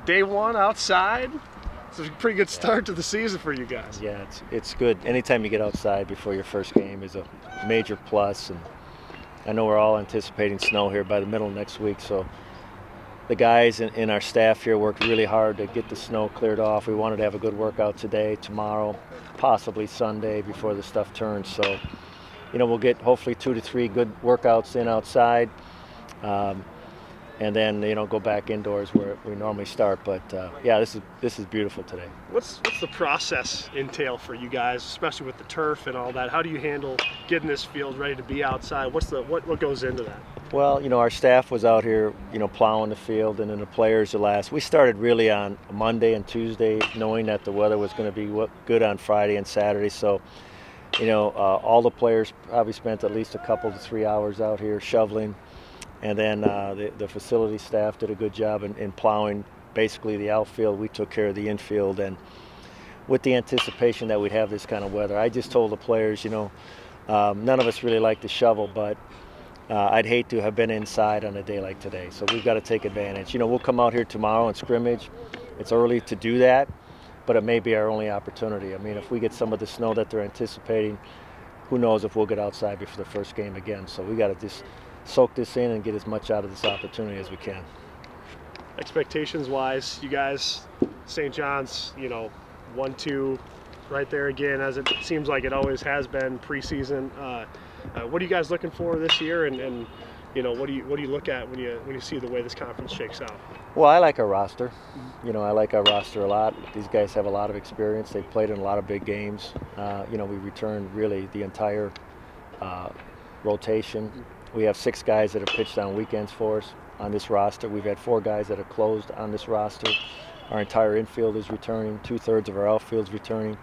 day one outside. It's a pretty good start to the season for you guys. Yeah, it's good. Anytime you get outside before your first game is a major plus. And I know we're all anticipating snow here by the middle of next week, so the guys and our staff here worked really hard to get the snow cleared off. We wanted to have a good workout today, tomorrow, possibly Sunday before the stuff turns. So, we'll get hopefully 2 to 3 good workouts in outside. And then go back indoors where we normally start. But yeah, this is beautiful today. What's the process entail for you guys, especially with the turf and all that? How do you handle getting this field ready to be outside? What goes into that? Well, our staff was out here, plowing the field, and then the players we started really on Monday and Tuesday, knowing that the weather was going to be good on Friday and Saturday. So, all the players probably spent at least a couple to 3 hours out here shoveling. And then the facility staff did a good job in plowing basically the outfield. We took care of the infield, and with the anticipation that we'd have this kind of weather. I just told the players, none of us really like to shovel, but I'd hate to have been inside on a day like today. So we've got to take advantage. We'll come out here tomorrow and scrimmage. It's early to do that, but it may be our only opportunity. I mean, if we get some of the snow that they're anticipating, who knows if we'll get outside before the first game again. So we got to just soak this in and get as much out of this opportunity as we can. Expectations-wise, you guys, St. John's, 1-2, right there again, as it seems like it always has been preseason. What are you guys looking for this year, and what do you look at when you see the way this conference shakes out? Well, I like our roster. I like our roster a lot. These guys have a lot of experience. They've played in a lot of big games. We returned really the entire rotation. We have 6 guys that have pitched on weekends for us on this roster. We've had 4 guys that have closed on this roster. Our entire infield is returning. 2/3 of our outfield is returning.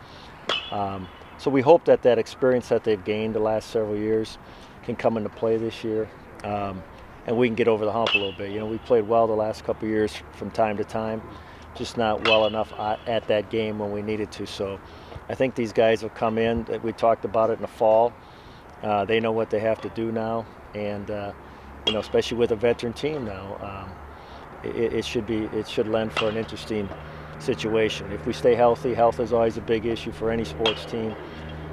So we hope that experience that they've gained the last several years can come into play this year, and we can get over the hump a little bit. We played well the last couple of years from time to time, just not well enough at that game when we needed to. So I think these guys will come in. We talked about it in the fall. They know what they have to do now. And especially with a veteran team now, it should lend for an interesting situation. If we stay healthy, health is always a big issue for any sports team,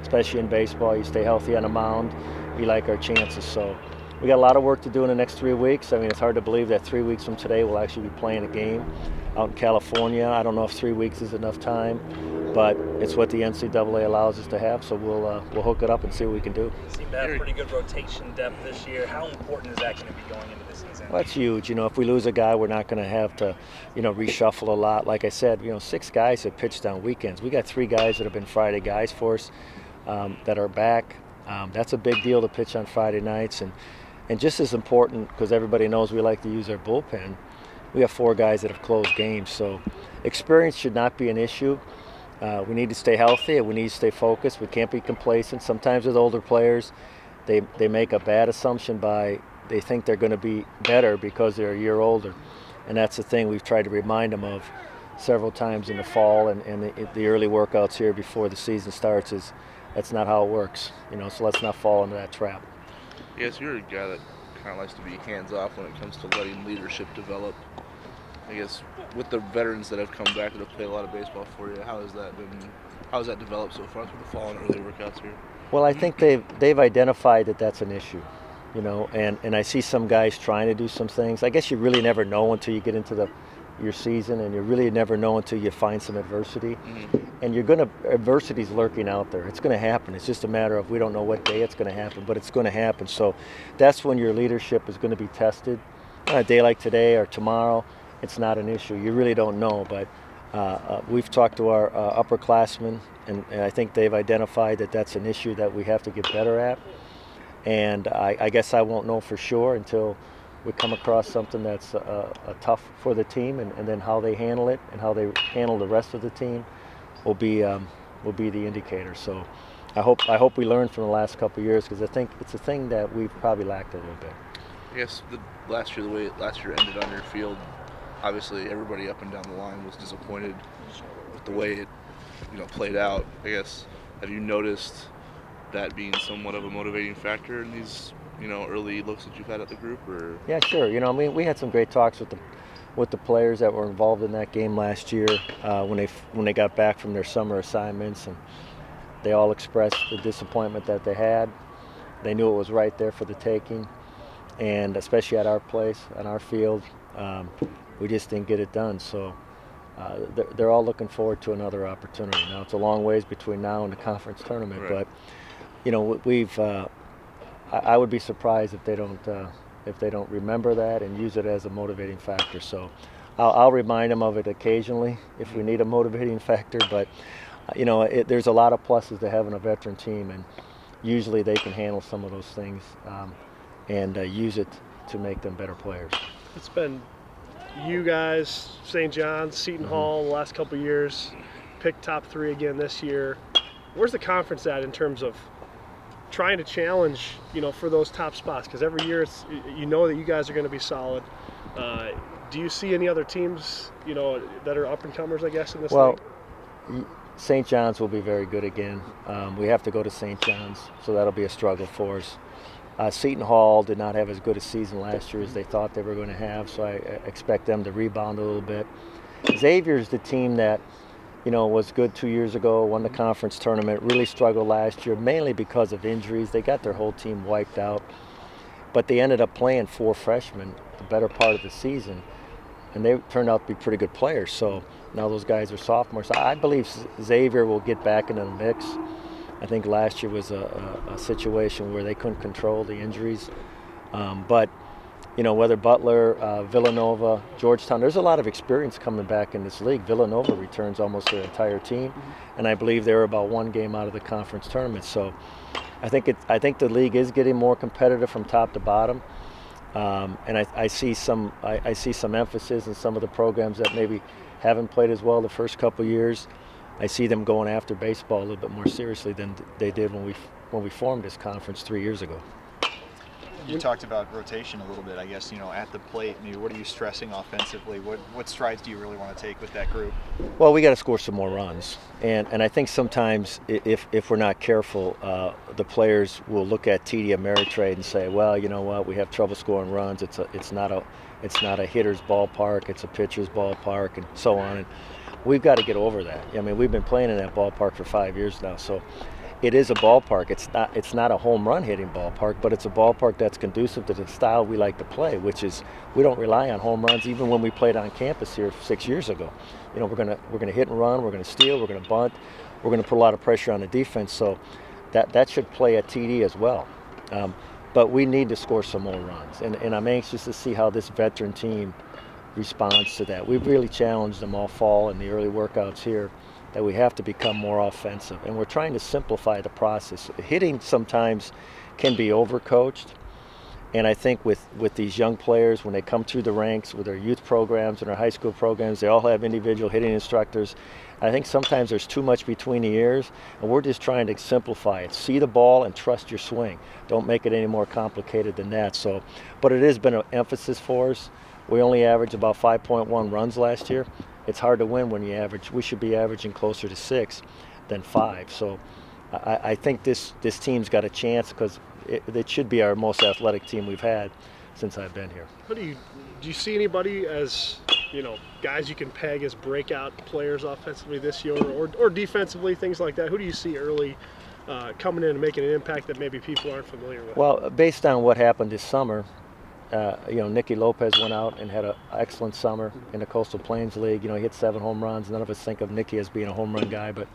especially in baseball. You stay healthy on the mound, we like our chances. So we got a lot of work to do in the next 3 weeks. I mean, it's hard to believe that 3 weeks from today we'll actually be playing a game out in California. I don't know if 3 weeks is enough time, but it's what the NCAA allows us to have, so we'll hook it up and see what we can do. You seem to have pretty good rotation depth this year. How important is that going to be going into the season? Well, that's huge. If we lose a guy, we're not going to have to, reshuffle a lot. Like I said, 6 guys have pitched on weekends. We got 3 guys that have been Friday guys for us that are back. That's a big deal to pitch on Friday nights. And just as important, because everybody knows we like to use our bullpen, we have 4 guys that have closed games. So experience should not be an issue. We need to stay healthy and we need to stay focused. We can't be complacent. Sometimes with older players, they make a bad assumption they think they're going to be better because they're a year older. And that's the thing we've tried to remind them of several times in the fall and the early workouts here before the season starts is that's not how it works. So let's not fall into that trap. Yes, you're a guy that kind of likes to be hands-off when it comes to letting leadership develop. I guess with the veterans that have come back that have played a lot of baseball for you, how has that developed so far through the fall and early workouts here? Well, I think they've identified that that's an issue, and I see some guys trying to do some things. I guess you really never know until you get into your season, and you really never know until you find some adversity. Mm-hmm. And adversity's lurking out there. It's going to happen. It's just a matter of we don't know what day it's going to happen, but it's going to happen. So that's when your leadership is going to be tested. On a day like today or tomorrow, it's not an issue. You really don't know, but we've talked to our upperclassmen, and I think they've identified that that's an issue that we have to get better at. And I guess I won't know for sure until we come across something that's tough for the team, and then how they handle it and how they handle the rest of the team will be the indicator. So I hope we learn from the last couple of years, because I think it's a thing that we've probably lacked a little bit. I guess the way last year ended on your field, obviously everybody up and down the line was disappointed with the way it played out. I guess, have you noticed that being somewhat of a motivating factor in these early looks that you've had at the group? Or yeah, sure. We had some great talks with with the players that were involved in that game last year when they got back from their summer assignments, and they all expressed the disappointment that they had. They knew it was right there for the taking, and especially at our place, on our field, we just didn't get it done. So they're all looking forward to another opportunity. Now it's a long ways between now and the conference tournament, Right. but I would be surprised if they don't remember that and use it as a motivating factor. So I'll remind them of it occasionally if we need a motivating factor, but there's a lot of pluses to having a veteran team, and usually they can handle some of those things and use it to make them better players. It's been you guys, St. John's, Seton Hall, the last couple of years, picked top 3 again this year. Where's the conference at in terms of trying to challenge, for those top spots? Because every year that you guys are going to be solid. Do you see any other teams, that are up and comers, I guess, in this league? St. John's will be very good again. We have to go to St. John's, so that'll be a struggle for us. Seton Hall did not have as good a season last year as they thought they were going to have, so I expect them to rebound a little bit. Xavier's the team that, was good 2 years ago, won the conference tournament, really struggled last year, mainly because of injuries. They got their whole team wiped out, but they ended up playing 4 freshmen the better part of the season, and they turned out to be pretty good players. So now those guys are sophomores. So I believe Xavier will get back into the mix. I think last year was a situation where they couldn't control the injuries. But, whether Butler, Villanova, Georgetown, there's a lot of experience coming back in this league. Villanova returns almost their entire team, and I believe they're about 1 game out of the conference tournament. So I think the league is getting more competitive from top to bottom. And I see some emphasis in some of the programs that maybe haven't played as well the first couple years. I see them going after baseball a little bit more seriously than they did when we formed this conference 3 years ago. You talked about rotation a little bit, I guess, at the plate. Maybe what are you stressing offensively? What strides do you really want to take with that group? Well, we got to score some more runs, and I think sometimes if we're not careful, the players will look at TD Ameritrade and say, well, you know what, we have trouble scoring runs. It's not a hitter's ballpark, it's a pitcher's ballpark, and so on. And we've got to get over that. I mean, we've been playing in that ballpark for 5 years now, so it is a ballpark. It's not a home run hitting ballpark, but it's a ballpark that's conducive to the style we like to play, which is we don't rely on home runs. Even when we played on campus here 6 years ago, we're gonna hit and run, we're gonna steal, we're gonna bunt, we're gonna put a lot of pressure on the defense. So that should play at TD as well. But we need to score some more runs, and I'm anxious to see how this veteran team responds to that. We've really challenged them all fall in the early workouts here that we have to become more offensive, and we're trying to simplify the process. Hitting sometimes can be overcoached, and I think with these young players, when they come through the ranks with their youth programs and our high school programs, they all have individual hitting instructors. I think sometimes there's too much between the ears, and we're just trying to simplify it. See the ball and trust your swing. Don't make it any more complicated than that. So, but it has been an emphasis for us. We only averaged about 5.1 runs last year. It's hard to win when you average. We should be averaging closer to 6 than 5. So I think this team's got a chance because it should be our most athletic team we've had since I've been here. Do you see anybody as, guys you can peg as breakout players offensively this year or defensively, things like that? Who do you see early coming in and making an impact that maybe people aren't familiar with? Well, based on what happened this summer, Nicky Lopez went out and had an excellent summer in the Coastal Plains League. He hit 7 home runs. None of us think of Nicky as being a home run guy, but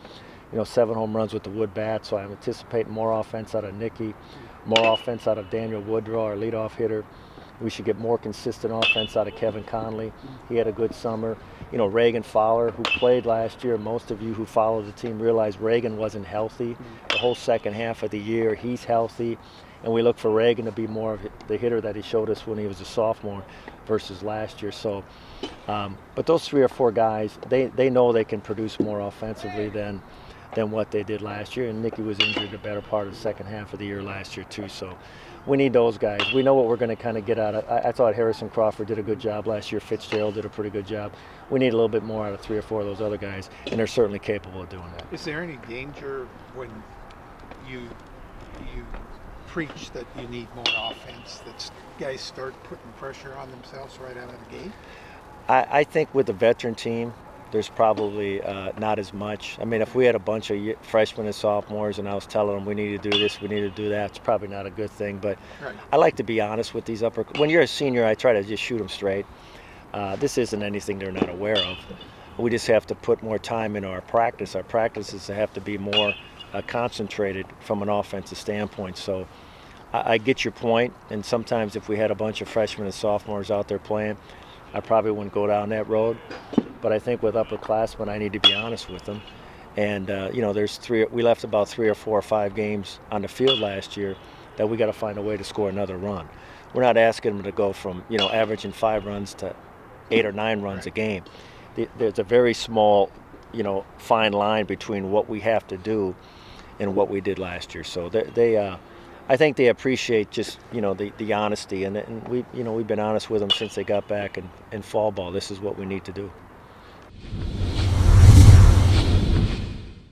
7 home runs with the wood bat. So I'm anticipating more offense out of Nicky, more offense out of Daniel Woodrow, our leadoff hitter. We should get more consistent offense out of Kevin Conley. He had a good summer. Reagan Fowler, who played last year. Most of you who follow the team realize Reagan wasn't healthy the whole second half of the year. He's healthy. And we look for Reagan to be more of the hitter that he showed us when he was a sophomore versus last year. So, but those 3 or 4 guys, they know they can produce more offensively than what they did last year. And Nicky was injured the better part of the second half of the year last year too. So we need those guys. We know what we're going to kind of get out of. I thought Harrison Crawford did a good job last year. Fitzgerald did a pretty good job. We need a little bit more out of 3 or 4 of those other guys, and they're certainly capable of doing that. Is there any danger when you preach that you need more offense, that guys start putting pressure on themselves right out of the gate? I think with the veteran team, there's probably not as much. I mean, if we had a bunch of freshmen and sophomores and I was telling them we need to do this, we need to do that, it's probably not a good thing. But Right. I like to be honest with these upper. When you're a senior, I try to just shoot them straight. This isn't anything they're not aware of. We just have to put more time into our practice. Our practices have to be more concentrated from an offensive standpoint. So I get your point, and sometimes if we had a bunch of freshmen and sophomores out there playing, I probably wouldn't go down that road. But I think with upperclassmen, I need to be honest with them. And we left about 3 or 4 or 5 games on the field last year that we got to find a way to score another run. We're not asking them to go from averaging 5 runs to 8 or 9 runs a game. There's a very small, fine line between what we have to do and what we did last year. So I think they appreciate just the honesty, and we've been honest with them since they got back in fall ball. This is what we need to do.